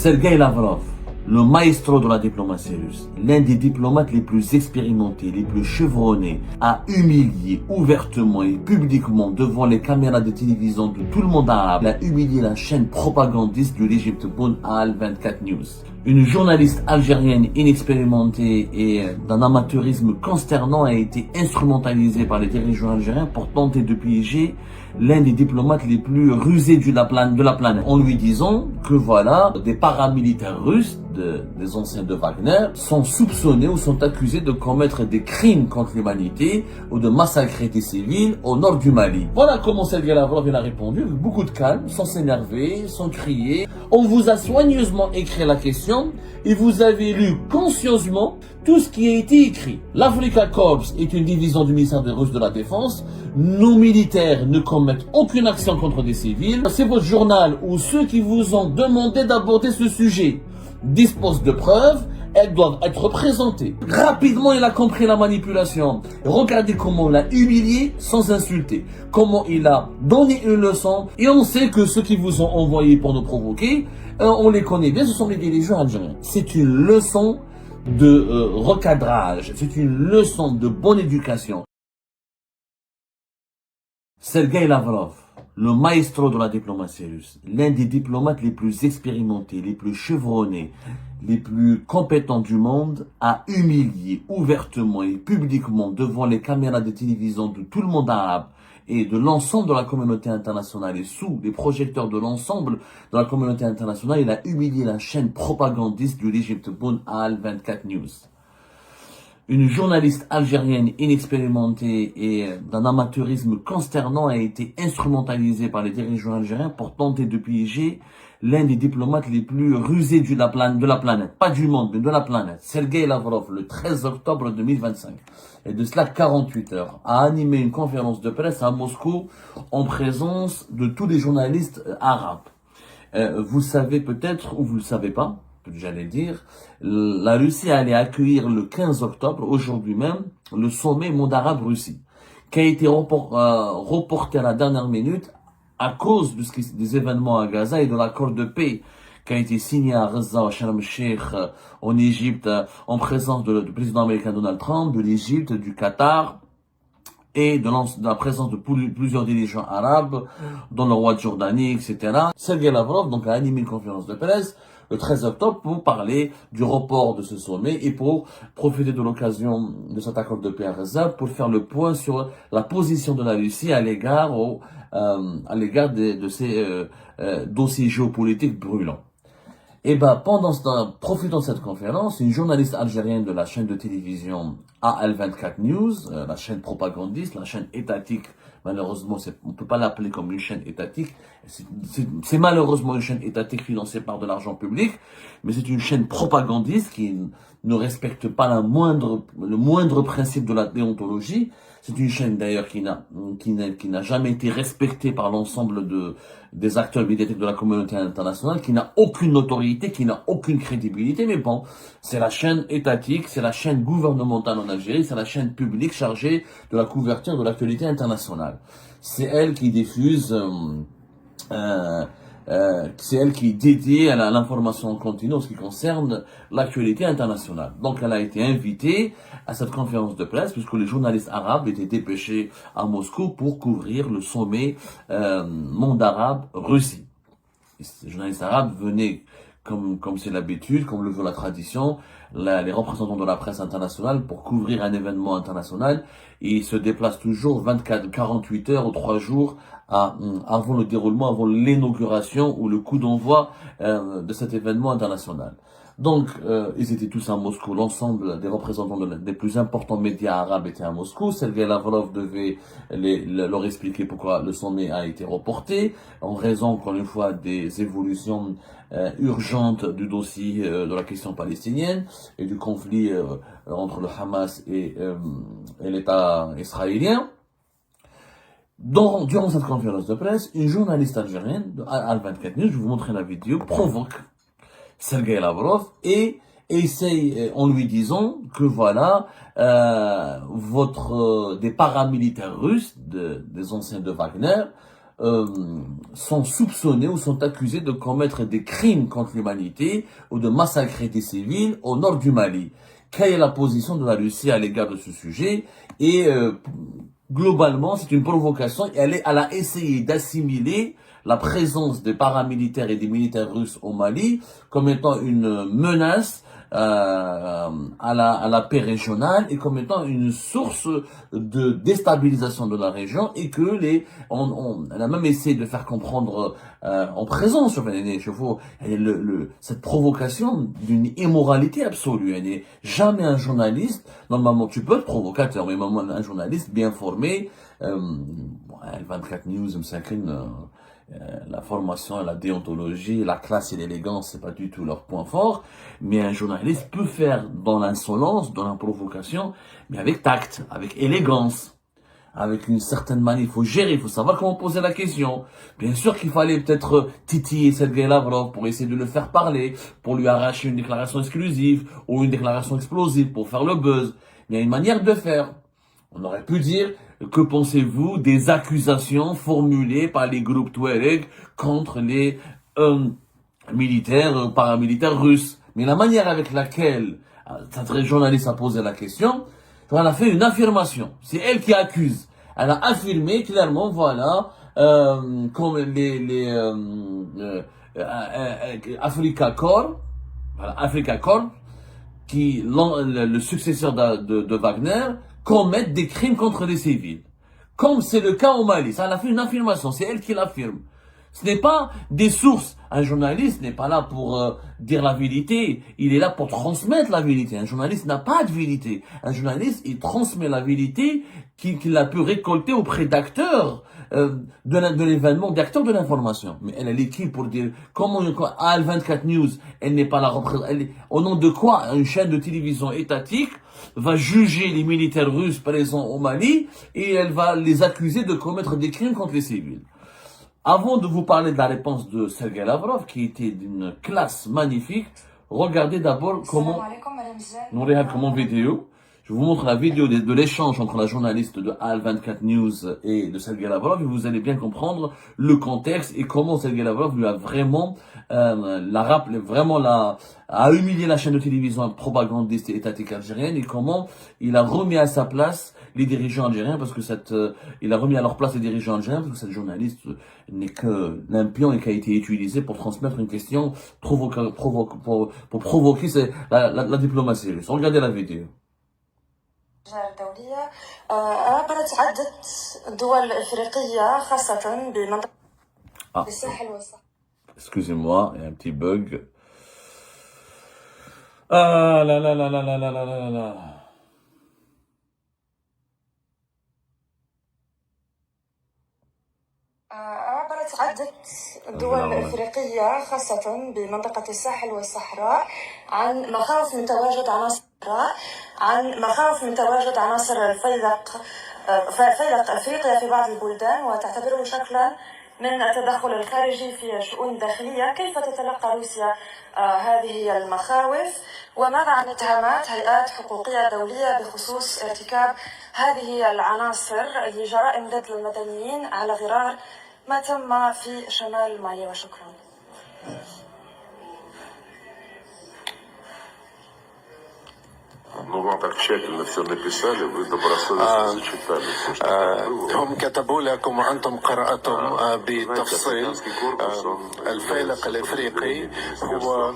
Sergueï Lavrov, le maestro de la diplomatie russe, l'un des diplomates les plus expérimentés, les plus chevronnés, a humilié ouvertement et publiquement devant les caméras de télévision de tout le monde arabe. Il a humilié la chaîne propagandiste de l'Égypte Boun Al 24 News. Une journaliste algérienne inexpérimentée et d'un amateurisme consternant a été instrumentalisée par les dirigeants algériens pour tenter de piéger l'un des diplomates les plus rusés de la planète, en lui disant que voilà, des paramilitaires russes, des anciens de Wagner, sont soupçonnés ou sont accusés de commettre des crimes contre l'humanité ou de massacrer des civils au nord du Mali. Voilà comment Sergueï Lavrov a répondu, avec beaucoup de calme, sans s'énerver, sans crier. On vous a soigneusement écrit la question et vous avez lu consciencieusement tout ce qui a été écrit. L'Africa Corps est une division du ministère des Russes de la Défense. Nos militaires ne commettent aucune action contre des civils. C'est votre journal ou ceux qui vous ont demandé d'aborder ce sujet disposent de preuves. Elles doivent être présentées. Rapidement, il a compris la manipulation. Regardez comment il a humilié sans insulter. Comment il a donné une leçon. Et on sait que ceux qui vous ont envoyé pour nous provoquer, on les connaît bien, ce sont les dirigeants algériens. C'est une leçon de recadrage. C'est une leçon de bonne éducation. Sergueï Lavrov, le maestro de la diplomatie russe, l'un des diplomates les plus expérimentés, les plus chevronnés, les plus compétents du monde, a humilié ouvertement et publiquement devant les caméras de télévision de tout le monde arabe et de l'ensemble de la communauté internationale et sous les projecteurs de l'ensemble de la communauté internationale, il a humilié la chaîne propagandiste de l'Égypte Boun Al 24 News. Une journaliste algérienne inexpérimentée et d'un amateurisme consternant a été instrumentalisée par les dirigeants algériens pour tenter de piéger l'un des diplomates les plus rusés de la planète, pas du monde, mais de la planète. Sergueï Lavrov, le 13 octobre 2025, et de cela 48 heures, a animé une conférence de presse à Moscou en présence de tous les journalistes arabes. Vous savez peut-être, ou vous ne le savez pas, j'allais dire, la Russie allait accueillir le 15 octobre, aujourd'hui même, le sommet Monde Arabe-Russie, qui a été reporté à la dernière minute à cause des événements à Gaza et de l'accord de paix qui a été signé à Gaza, au Sharm el-Sheikh, en Égypte, en présence du président américain Donald Trump, de l'Égypte, du Qatar, et de la présence de plusieurs dirigeants arabes, dont le roi de Jordanie, etc. Sergueï Lavrov donc a animé une conférence de presse le 13 octobre pour parler du report de ce sommet et pour profiter de l'occasion de cet accord de paix à Gaza pour faire le point sur la position de la Russie à l'égard de ces dossiers géopolitiques brûlants. Et profitant de cette conférence, une journaliste algérienne de la chaîne de télévision AL24 News, la chaîne propagandiste, la chaîne étatique, malheureusement, on ne peut pas l'appeler comme une chaîne étatique, c'est malheureusement une chaîne étatique financée par de l'argent public, mais c'est une chaîne propagandiste qui ne respecte pas le moindre principe de la déontologie. C'est une chaîne d'ailleurs qui n'a jamais été respectée par l'ensemble des acteurs médiatiques de la communauté internationale, qui n'a aucune autorité, qui n'a aucune crédibilité. Mais bon, c'est la chaîne étatique, c'est la chaîne gouvernementale en Algérie, c'est la chaîne publique chargée de la couverture de l'actualité internationale. C'est elle qui diffuse, c'est elle qui est dédiée à l'information en continu en ce qui concerne l'actualité internationale. Donc elle a été invitée à cette conférence de presse puisque les journalistes arabes étaient dépêchés à Moscou pour couvrir le sommet Monde Arabe-Russie. Les journalistes arabes venaient comme c'est l'habitude, comme le veut la tradition, les représentants de la presse internationale pour couvrir un événement international et ils se déplacent toujours 48 heures ou 3 jours avant le déroulement, avant l'inauguration ou le coup d'envoi de cet événement international. Donc, ils étaient tous à Moscou. L'ensemble des représentants des plus importants médias arabes étaient à Moscou. Sergueï Lavrov devait leur expliquer pourquoi le sommet a été reporté, en raison, encore une fois, des évolutions urgentes du dossier de la question palestinienne et du conflit entre le Hamas et l'État israélien. Durant cette conférence de presse, une journaliste algérienne de Al24 News, je vais vous montrer la vidéo, provoque Sergueï Lavrov et essaye en lui disant que voilà, des paramilitaires russes, des anciens de Wagner, sont soupçonnés ou sont accusés de commettre des crimes contre l'humanité ou de massacrer des civils au nord du Mali. Quelle est la position de la Russie à l'égard de ce sujet? Et globalement, c'est une provocation. Elle a essayé d'assimiler la présence des paramilitaires et des militaires russes au Mali comme étant une menace à la paix régionale et comme étant une source de déstabilisation de la région et que elle a même essayé de faire comprendre en présence cette provocation d'une immoralité absolue. Elle n'est jamais un journaliste. Normalement, tu peux être provocateur, mais un journaliste bien formé, L24 News, la formation, la déontologie, la classe et l'élégance, c'est pas du tout leur point fort. Mais un journaliste peut faire dans l'insolence, dans la provocation, mais avec tact, avec élégance, avec une certaine manière. Il faut gérer, il faut savoir comment poser la question. Bien sûr qu'il fallait peut-être titiller Sergei Lavrov pour essayer de le faire parler, pour lui arracher une déclaration exclusive ou une déclaration explosive pour faire le buzz. Mais il y a une manière de faire. On aurait pu dire, que pensez-vous des accusations formulées par les groupes Touareg contre les militaires, paramilitaires russes? Mais la manière avec laquelle cette journaliste a posé la question, elle a fait une affirmation. C'est elle qui accuse. Elle a affirmé clairement, voilà, comme Africa Corps, voilà, Africa Corps, qui, le successeur de Wagner, commettent des crimes contre les civils. Comme c'est le cas au Mali. Ça, elle a fait une affirmation, c'est elle qui l'affirme. Ce n'est pas des sources. Un journaliste n'est pas là pour dire la vérité. Il est là pour transmettre la vérité. Un journaliste n'a pas de vérité. Un journaliste, il transmet la vérité qu'il a pu récolter auprès d'acteurs de l'événement, d'acteurs de l'information. Mais elle est qui pour dire comment Al24 News, elle n'est pas là au nom de quoi une chaîne de télévision étatique va juger les militaires russes présents au Mali et elle va les accuser de commettre des crimes contre les civils. Avant de vous parler de la réponse de Sergei Lavrov, qui était d'une classe magnifique, regardez d'abord comment, vidéo. Je vous montre la vidéo de l'échange entre la journaliste de Al24 News et de Sergei Lavrov et vous allez bien comprendre le contexte et comment Sergei Lavrov lui a vraiment, a humilié la chaîne de télévision propagandiste et étatique algérienne et comment il a remis à sa place les dirigeants algériens parce que il a remis à leur place les dirigeants algériens parce que cette journaliste n'est que l'impion et qui a été utilisé pour transmettre une question pour provoquer la diplomatie russe. Regardez la vidéo. الدولية عبرت عدة دول إفريقية خاصة بمنطقة الساحل والصحراء. Excusez-moi, il y a un petit bug. Ah là là là là là là là là là. عبرت عدة دول إفريقية خاصة بمنطقة الساحل والصحراء عن مخاوف من تواجد عناصر الفيلق أفريقيا في بعض البلدان وتعتبره شكلا من التدخل الخارجي في الشؤون الداخلية. كيف تتلقى روسيا هذه المخاوف وماذا عن اتهامات هيئات حقوقية دولية بخصوص ارتكاب هذه العناصر لجرائم ضد المدنيين على غرار ما تم في شمال مالي؟ وشكرا. هم كتبوا لكم وأنتم قرأتم بالتفصيل. الفيلق الإفريقي هو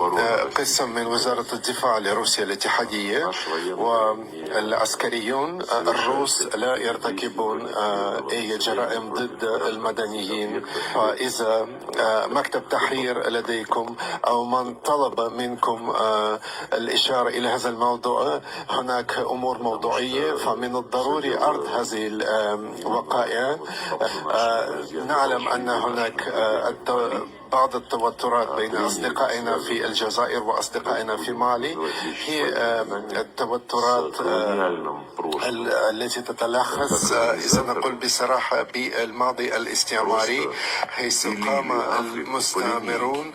قسم من وزارة الدفاع لروسيا الاتحادية والعسكريون الروس لا يرتكبون أي جرائم ضد المدنيين. فإذا مكتب تحرير لديكم أو من طلب منكم الإشارة إلى هذا الموضوع هناك أمور موضوعية فمن الضروري عرض هذه الوقائع. نعلم أن هناك بعض التوترات بين أصدقائنا في الجزائر وأصدقائنا في مالي. هي التوترات التي تتلخص إذا نقول بصراحة بالماضي الاستعماري حيث قام المستعمرون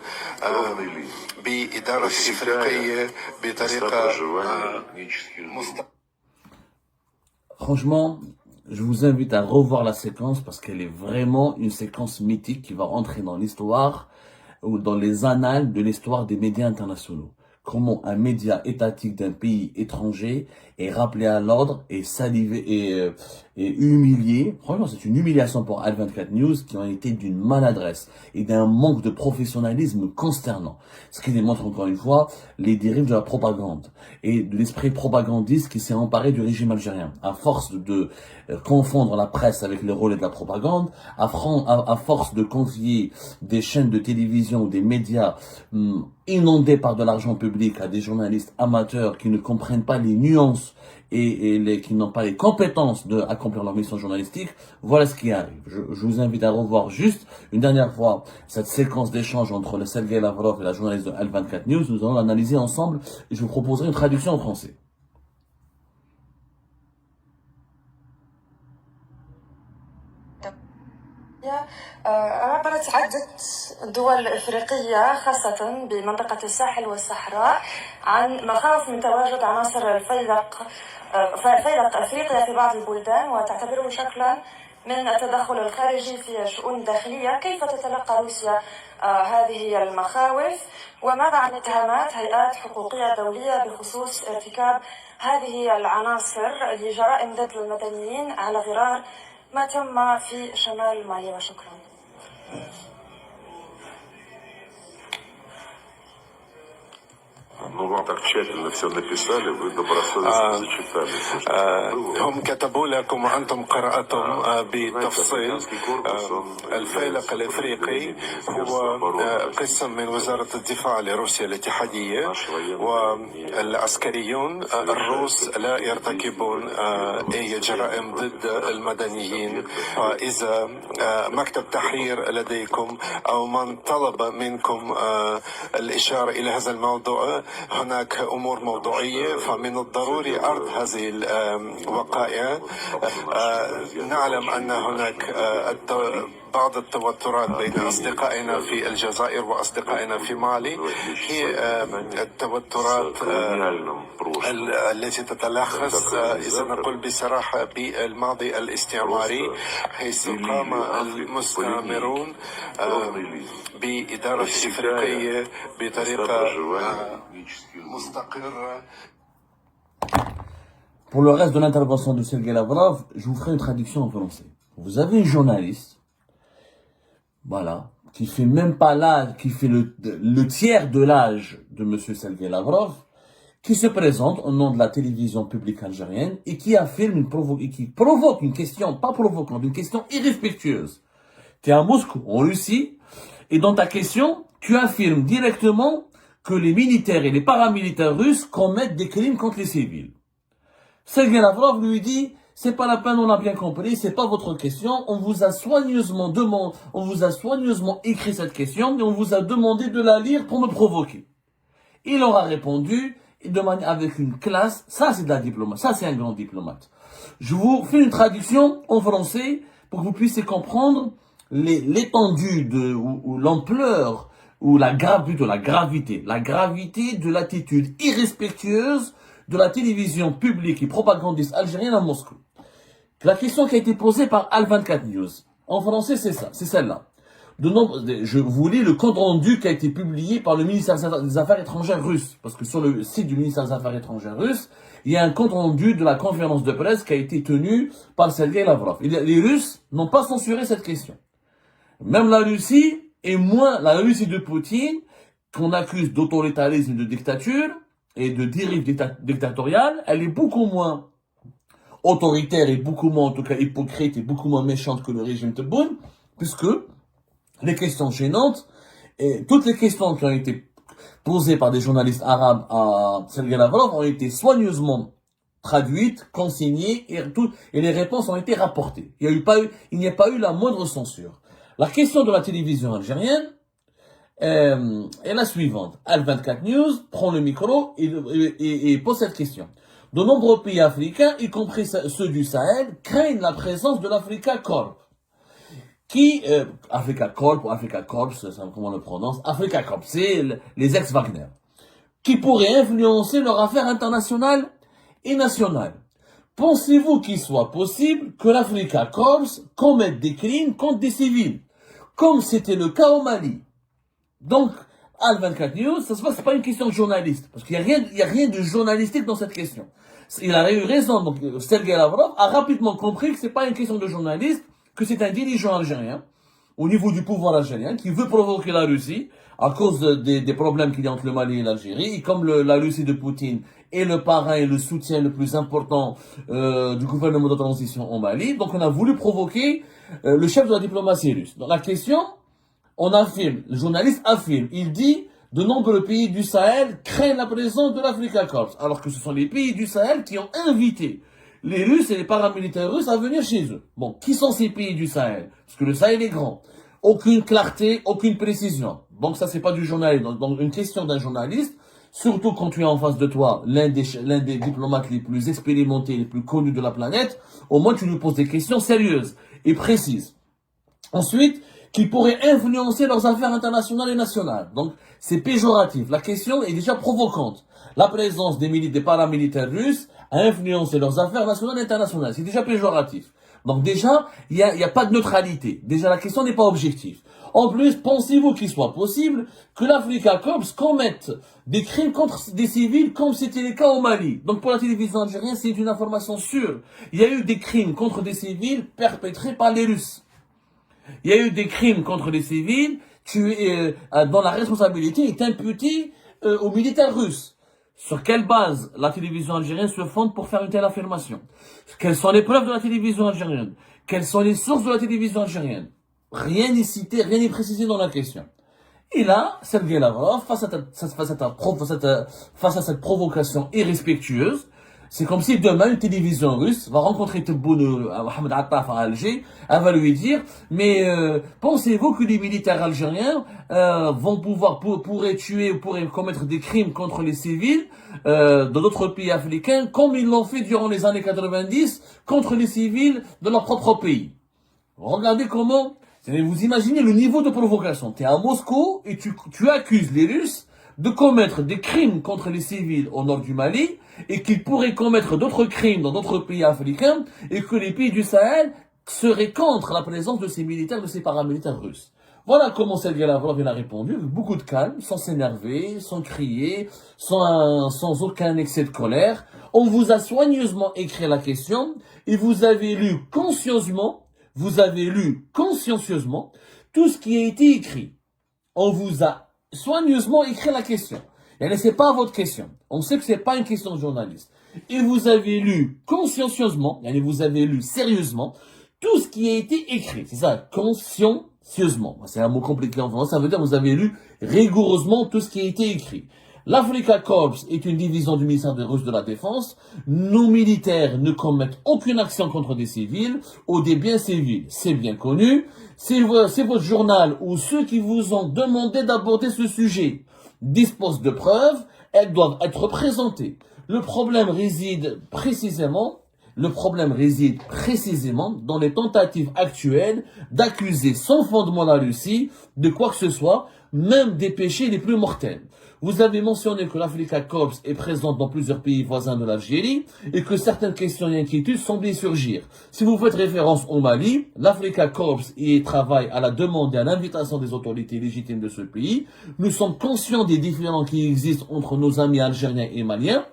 بإدارة إفريقية بطريقة Franchement, je vous invite à revoir la séquence parce qu'elle est vraiment une séquence mythique qui va entrer dans l'histoire ou dans les annales de l'histoire des médias internationaux. Comment un média étatique d'un pays étranger est rappelé à l'ordre et salivé et humilié. Franchement, c'est une humiliation pour Al24 News qui ont été d'une maladresse et d'un manque de professionnalisme consternant. Ce qui démontre encore une fois les dérives de la propagande et de l'esprit propagandiste qui s'est emparé du régime algérien. À force de confondre la presse avec le relais de la propagande, à force de confier des chaînes de télévision ou des médias inondés par de l'argent public à des journalistes amateurs qui ne comprennent pas les nuances et qui n'ont pas les compétences d'accomplir leur mission journalistique, voilà ce qui arrive. Je vous invite à revoir juste une dernière fois cette séquence d'échange entre le Sergei Lavrov et la journaliste de Al24 News. Nous allons l'analyser ensemble et je vous proposerai une traduction en français. عبرت عدة دول إفريقية خاصة بمنطقة الساحل والصحراء عن مخاوف من تواجد عناصر فيلق أفريقيا في بعض البلدان وتعتبره شكلا من التدخل الخارجي في شؤون داخلية. كيف تتلقى روسيا هذه المخاوف وماذا عن اتهامات هيئات حقوقية دولية بخصوص ارتكاب هذه العناصر لجرائم ضد المدنيين على غرار ما تم في شمال مالي؟ وشكرا. Ну, вам так тщательно все написали, вы добросовестно зачитали. هم كتبوا لكم وأنتم قرأتم بالتفصيل. الفيلق الإفريقي هو قسم من وزارة الدفاع لروسيا الاتحادية، والعسكريون الروس لا يرتكبون أي جرائم ضد المدنيين. إذا مكتب تحرير لديكم أو من طلب منكم الإشارة إلى هذا الموضوع، هناك أمور موضوعية، فمن الضروري عرض هذه الوقائع. نعلم أن هناك بعض التوترات بين أصدقائنا في الجزائر وأصدقائنا في مالي. هي التوترات التي تتلخص إذا نقول بصراحة بالماضي الاستعماري، حيث قام المستعمرون بإدارة إفريقية بطريقة مستقرة. Pour le reste de l'intervention de Sergei Lavrov, je vous ferai une traduction en français. Vous avez une journaliste, voilà, qui fait même pas l'âge, qui fait le tiers de l'âge de monsieur Sergei Lavrov, qui se présente au nom de la télévision publique algérienne et qui affirme qui provoque une question, pas provocante, une question irrespectueuse. Tu es à Moscou, en Russie, et dans ta question, tu affirmes directement que les militaires et les paramilitaires russes commettent des crimes contre les civils. Sergei Lavrov lui dit, c'est pas la peine, on a bien compris, c'est pas votre question, on vous a soigneusement écrit cette question et on vous a demandé de la lire pour me provoquer. Il aura répondu avec une classe, ça c'est de la diplomatie, ça c'est un grand diplomate. Je vous fais une traduction en français pour que vous puissiez comprendre l'étendue ou l'ampleur ou la gravité de l'attitude irrespectueuse de la télévision publique et propagandiste algérienne à Moscou. La question qui a été posée par Al24 News, en français c'est ça, c'est celle-là. Je vous lis le compte rendu qui a été publié par le ministère des Affaires étrangères russe, parce que sur le site du ministère des Affaires étrangères russe, il y a un compte rendu de la conférence de presse qui a été tenue par Sergei Lavrov. Les Russes n'ont pas censuré cette question. Même la Russie, et moins la Russie de Poutine, qu'on accuse d'autoritarisme et de dictature, et de dérive dictatoriale, elle est beaucoup moins autoritaire et beaucoup moins, en tout cas, hypocrite et beaucoup moins méchante que le régime Tebboune, puisque les questions gênantes, et toutes les questions qui ont été posées par des journalistes arabes à Sergei Lavrov ont été soigneusement traduites, consignées, et les réponses ont été rapportées. Il n'y a pas eu la moindre censure. La question de la télévision algérienne est la suivante. Al24 News prend le micro et pose cette question. De nombreux pays africains, y compris ceux du Sahel, craignent la présence de l'Africa Corp. Africa Corp, comment on le prononce, Africa Corp, c'est les ex-Wagner, qui pourraient influencer leurs affaires internationales et nationales. Pensez-vous qu'il soit possible que l'Africa Corps commette des crimes contre des civils, comme c'était le cas au Mali? Donc, Al-24 News, ça se passe, c'est pas une question de journaliste, parce qu'il y a rien de journalistique dans cette question. Il a eu raison, donc Sergei Lavrov a rapidement compris que c'est pas une question de journaliste, que c'est un dirigeant algérien, au niveau du pouvoir algérien, qui veut provoquer la Russie, à cause des problèmes qu'il y a entre le Mali et l'Algérie, et comme la Russie de Poutine est le parrain et le soutien le plus important du gouvernement de transition au Mali, donc on a voulu provoquer le chef de la diplomatie russe. Donc la question, on affirme, le journaliste affirme, il dit, de nombreux pays du Sahel craignent la présence de l'Africa Corps, alors que ce sont les pays du Sahel qui ont invité les Russes et les paramilitaires russes à venir chez eux. Bon, qui sont ces pays du Sahel? Parce que le Sahel est grand. Aucune clarté, aucune précision. Donc ça, c'est pas du journalisme. Donc une question d'un journaliste, surtout quand tu as en face de toi l'un des diplomates les plus expérimentés, les plus connus de la planète, au moins tu lui poses des questions sérieuses et précises. Ensuite, qui pourraient influencer leurs affaires internationales et nationales. Donc, c'est péjoratif. La question est déjà provocante. La présence des paramilitaires russes a influencé leurs affaires nationales et internationales. C'est déjà péjoratif. Donc déjà, il y a pas de neutralité. Déjà, la question n'est pas objective. En plus, pensez-vous qu'il soit possible que l'Africa Corps commette des crimes contre des civils comme c'était le cas au Mali? Donc pour la télévision algérienne, c'est une information sûre. Il y a eu des crimes contre des civils perpétrés par les Russes. Il y a eu des crimes contre les civils dont la responsabilité est imputée aux militaires russes. Sur quelle base la télévision algérienne se fonde pour faire une telle affirmation? Quelles sont les preuves de la télévision algérienne? Quelles sont les sources de la télévision algérienne? Rien n'est cité, rien n'est précisé dans la question. Et là, Sergei Lavrov, face à cette provocation irrespectueuse, c'est comme si demain une télévision russe va rencontrer Tebboune Mohamed Attaf à Alger, elle va lui dire, mais pensez-vous que les militaires algériens pourraient tuer ou pourraient commettre des crimes contre les civils dans d'autres pays africains, comme ils l'ont fait durant les années 90 contre les civils de leur propre pays? Regardez comment, vous imaginez le niveau de provocation. Tu es à Moscou et tu accuses les Russes de commettre des crimes contre les civils au nord du Mali et qu'ils pourraient commettre d'autres crimes dans d'autres pays africains et que les pays du Sahel seraient contre la présence de ces militaires, de ces paramilitaires russes. Voilà comment Sergei Lavrov a répondu, avec beaucoup de calme, sans s'énerver, sans crier, sans aucun excès de colère. On vous a soigneusement écrit la question et vous avez lu consciencieusement tout ce qui a été écrit. On vous a soigneusement écrit la question. Et c'est pas votre question. On sait que c'est pas une question de journaliste. Et vous avez lu consciencieusement, vous avez lu sérieusement tout ce qui a été écrit. C'est ça, consciencieusement. C'est un mot compliqué en français. Ça veut dire que vous avez lu rigoureusement tout ce qui a été écrit. L'Africa Corps est une division du ministère russe de la Défense. Nos militaires ne commettent aucune action contre des civils ou des biens civils. C'est bien connu. C'est votre journal ou ceux qui vous ont demandé d'aborder ce sujet disposent de preuves. Elles doivent être présentées. Le problème réside précisément dans les tentatives actuelles d'accuser sans fondement la Russie de quoi que ce soit, même des péchés les plus mortels. Vous avez mentionné que l'Africa Corps est présente dans plusieurs pays voisins de l'Algérie et que certaines questions et inquiétudes semblaient surgir. Si vous faites référence au Mali, l'Africa Corps y travaille à la demande et à l'invitation des autorités légitimes de ce pays. Nous sommes conscients des différends qui existent entre nos amis algériens et maliens.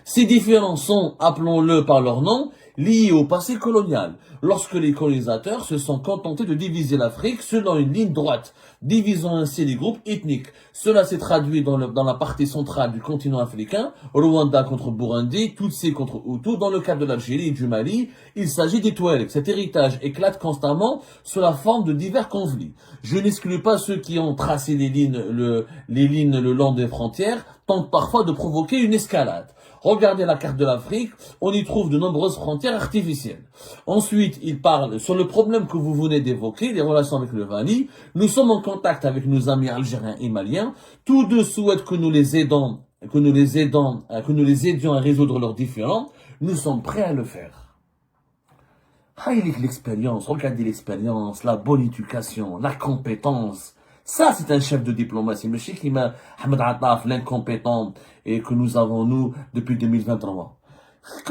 Ces différends sont, appelons-le par leur nom, liés au passé colonial, lorsque les colonisateurs se sont contentés de diviser l'Afrique selon une ligne droite, divisant ainsi les groupes ethniques. Cela s'est traduit dans la partie centrale du continent africain, Rwanda contre Burundi, Tutsi contre Hutu. Dans le cas de l'Algérie et du Mali, il s'agit des Touaregs. Cet héritage éclate constamment sous la forme de divers conflits. Je n'exclus pas ceux qui ont tracé les lignes le long des frontières, tentent parfois de provoquer une escalade. Regardez la carte de l'Afrique, on y trouve de nombreuses frontières artificielles. Ensuite, il parle sur le problème que vous venez d'évoquer, les relations avec le Mali. Nous sommes en contact avec nos amis algériens et maliens. Tous deux souhaitent que nous les aidions à résoudre leurs différends. Nous sommes prêts à le faire. L'expérience, regardez l'expérience, la bonne éducation, la compétence. Ça, c'est un chef de diplomatie. Mais je sais qu'il Ahmed Attaf, l'incompétent, et que nous avons, nous, depuis 2023.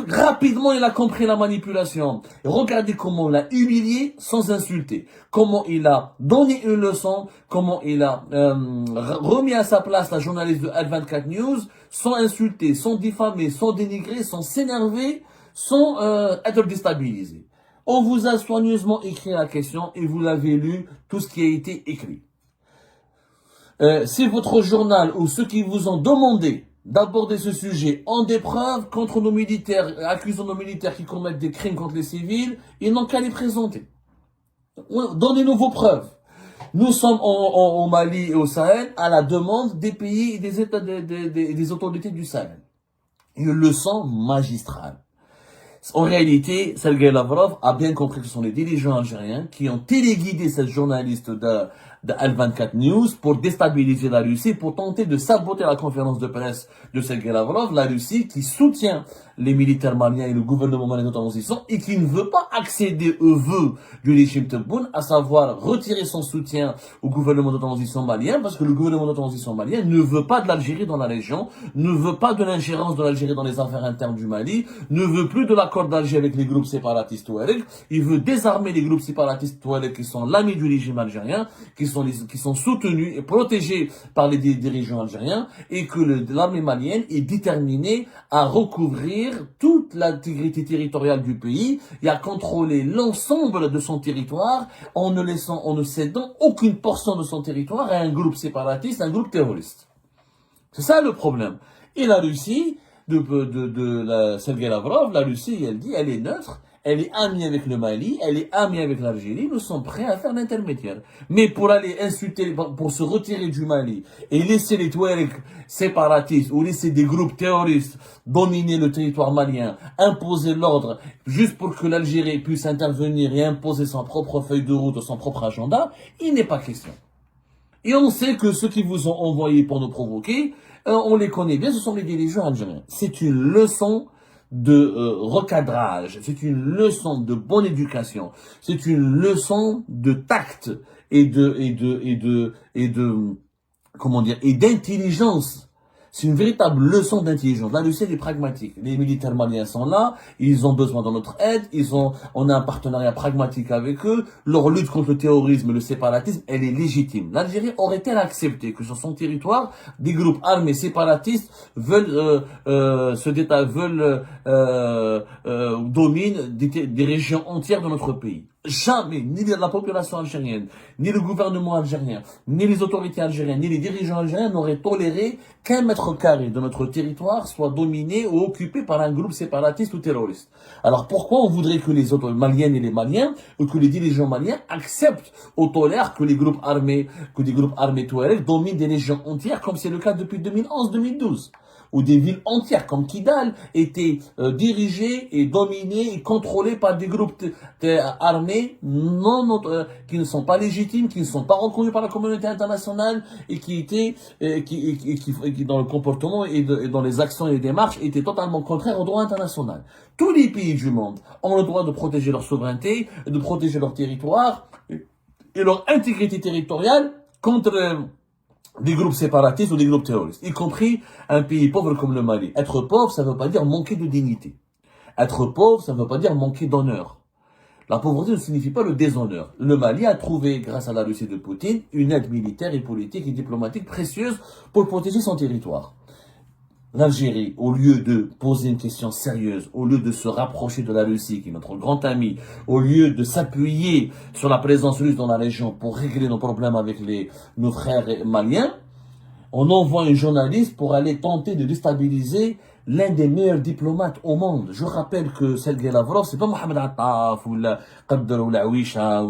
Rapidement, il a compris la manipulation. Et regardez comment il a humilié sans insulter. Comment il a donné une leçon. Comment il a remis à sa place la journaliste de L24 News sans insulter, sans diffamer, sans dénigrer, sans s'énerver, sans être déstabilisé. On vous a soigneusement écrit la question et vous l'avez lu, tout ce qui a été écrit. Si votre journal ou ceux qui vous ont demandé d'aborder ce sujet ont des preuves contre nos militaires, accusant nos militaires qui commettent des crimes contre les civils, ils n'ont qu'à les présenter. Donnez-nous vos preuves. Nous sommes au Mali et au Sahel à la demande des pays et des États, des autorités du Sahel. Une leçon magistrale. En réalité, Sergei Lavrov a bien compris que ce sont les dirigeants algériens qui ont téléguidé cette journaliste de L24 News pour déstabiliser la Russie, pour tenter de saboter la conférence de presse de Sergei Lavrov, la Russie qui soutient les militaires maliens et le gouvernement malien de transition et qui ne veut pas accéder aux vœux du régime Tebboune, à savoir retirer son soutien au gouvernement de transition malien, parce que le gouvernement de transition malien ne veut pas de l'Algérie dans la région, ne veut pas de l'ingérence de l'Algérie dans les affaires internes du Mali, ne veut plus de l'accord d'Alger avec les groupes séparatistes Touareg, il veut désarmer les groupes séparatistes Touareg qui sont l'ami du régime algérien, qui sont soutenus et protégés par les dirigeants algériens, et que l'armée malienne est déterminée à recouvrir toute l'intégrité territoriale du pays et à contrôler l'ensemble de son territoire en ne cédant aucune portion de son territoire à un groupe séparatiste, un groupe terroriste. C'est ça le problème. Et la Russie, Sergei Lavrov, la Russie, elle dit, elle est neutre, elle est amie avec le Mali, elle est amie avec l'Algérie, nous sommes prêts à faire l'intermédiaire. Mais pour aller insulter, pour se retirer du Mali et laisser les Touaregs séparatistes ou laisser des groupes terroristes dominer le territoire malien, imposer l'ordre juste pour que l'Algérie puisse intervenir et imposer son propre feuille de route, son propre agenda, il n'est pas question. Et on sait que ceux qui vous ont envoyé pour nous provoquer, on les connaît bien, ce sont les dirigeants algériens. C'est une leçon de recadrage, c'est une leçon de bonne éducation, c'est une leçon de tact et d'intelligence. C'est une véritable leçon d'intelligence. La Russie est pragmatique. Les militaires maliens sont là, ils ont besoin de notre aide, on a un partenariat pragmatique avec eux. Leur lutte contre le terrorisme et le séparatisme, elle est légitime. L'Algérie aurait-elle accepté que sur son territoire, des groupes armés séparatistes dominent des régions entières de notre pays? Jamais, ni la population algérienne, ni le gouvernement algérien, ni les autorités algériennes, ni les dirigeants algériens n'auraient toléré qu'un mètre carré de notre territoire soit dominé ou occupé par un groupe séparatiste ou terroriste. Alors pourquoi on voudrait que les autres Maliennes et les Maliens, ou que les dirigeants maliens acceptent ou tolèrent que des groupes armés Touareg dominent des régions entières, comme c'est le cas depuis 2011-2012? Où des villes entières comme Kidal étaient dirigées et dominées et contrôlées par des groupes armés qui ne sont pas légitimes, qui ne sont pas reconnus par la communauté internationale et qui dans le comportement et dans les actions et les démarches étaient totalement contraires au droit international. Tous les pays du monde ont le droit de protéger leur souveraineté, de protéger leur territoire et leur intégrité territoriale contre des groupes séparatistes ou des groupes terroristes, y compris un pays pauvre comme le Mali. Être pauvre, ça ne veut pas dire manquer de dignité. Être pauvre, ça ne veut pas dire manquer d'honneur. La pauvreté ne signifie pas le déshonneur. Le Mali a trouvé, grâce à la Russie de Poutine, une aide militaire et politique et diplomatique précieuse pour protéger son territoire. L'Algérie, au lieu de poser une question sérieuse, au lieu de se rapprocher de la Russie, qui est notre grand ami, au lieu de s'appuyer sur la présence russe dans la région pour régler nos problèmes avec nos frères maliens, on envoie une journaliste pour aller tenter de déstabiliser l'un des meilleurs diplomates au monde. Je rappelle que Sergei Lavrov, c'est pas Mohamed Attaf ou Qadr ou Aouisha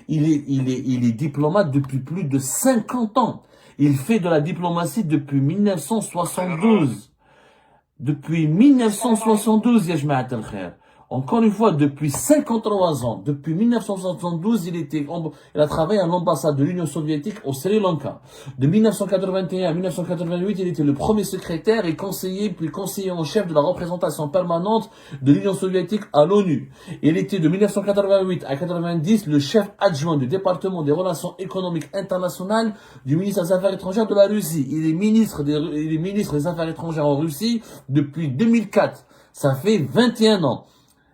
il est diplomate depuis plus de 50 ans. Il fait de la diplomatie depuis 1972. Depuis 1972, Yajma'at al-Khair. Encore une fois, depuis 53 ans, depuis 1972, il a travaillé à l'ambassade de l'Union soviétique au Sri Lanka. De 1981 à 1988, il était le premier secrétaire et conseiller, puis conseiller en chef de la représentation permanente de l'Union soviétique à l'ONU. Il était de 1988 à 90 le chef adjoint du département des relations économiques internationales du ministère des Affaires étrangères de la Russie. Il est ministre des Affaires étrangères en Russie depuis 2004. Ça fait 21 ans.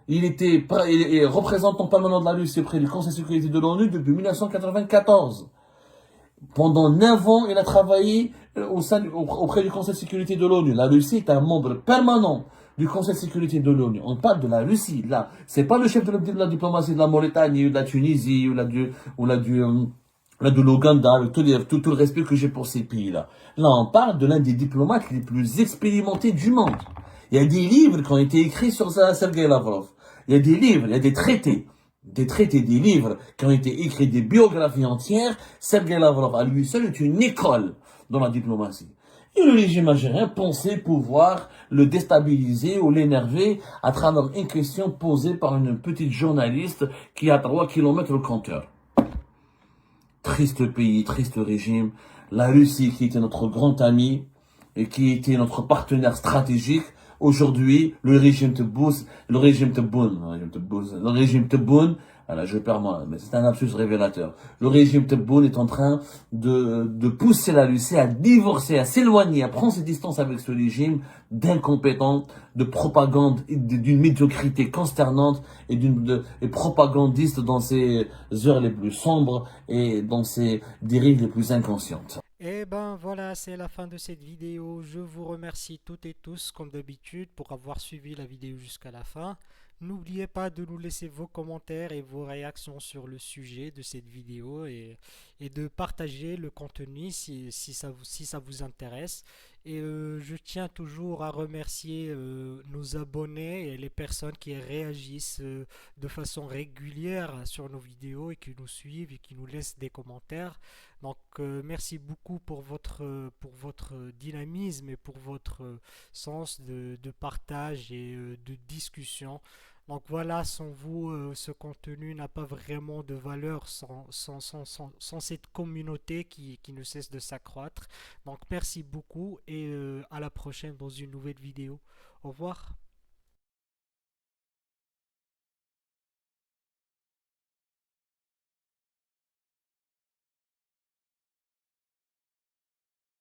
Il est représentant permanent de la Russie auprès du Conseil de sécurité de l'ONU depuis 1994. Pendant 9 ans, il a travaillé auprès du Conseil de sécurité de l'ONU. La Russie est un membre permanent du Conseil de sécurité de l'ONU. On parle de la Russie, là. C'est pas le chef de la diplomatie de la Mauritanie, ou de la Tunisie, ou de l'Ouganda, avec tout le respect que j'ai pour ces pays-là. Là, on parle de l'un des diplomates les plus expérimentés du monde. Il y a des livres qui ont été écrits sur Sergei Lavrov. Il y a des livres, il y a des traités, des livres qui ont été écrits, des biographies entières. Sergei Lavrov, à lui seul, est une école dans la diplomatie. Et le régime algérien pensait pouvoir le déstabiliser ou l'énerver à travers une question posée par une petite journaliste qui a 3 kilomètres au compteur. Triste pays, triste régime. La Russie, qui était notre grand ami et qui était notre partenaire stratégique, aujourd'hui, le régime Tebboune, voilà, je perds moi, mais c'est un lapsus révélateur. Le régime Tebboune est en train de pousser la Russie à divorcer, à s'éloigner, à prendre ses distances avec ce régime d'incompétents, de propagande, d'une médiocrité consternante et propagandiste dans ses heures les plus sombres et dans ses dérives les plus inconscientes. Et ben voilà, c'est la fin de cette vidéo. Je vous remercie toutes et tous, comme d'habitude, pour avoir suivi la vidéo jusqu'à la fin. N'oubliez pas de nous laisser vos commentaires et vos réactions sur le sujet de cette vidéo et de partager le contenu si ça vous intéresse. Et je tiens toujours à remercier nos abonnés et les personnes qui réagissent de façon régulière sur nos vidéos et qui nous suivent et qui nous laissent des commentaires. Donc merci beaucoup pour votre dynamisme et pour votre sens de partage et de discussion. Donc voilà, sans vous, ce contenu n'a pas vraiment de valeur sans cette communauté qui ne cesse de s'accroître. Donc merci beaucoup et à la prochaine dans une nouvelle vidéo. Au revoir.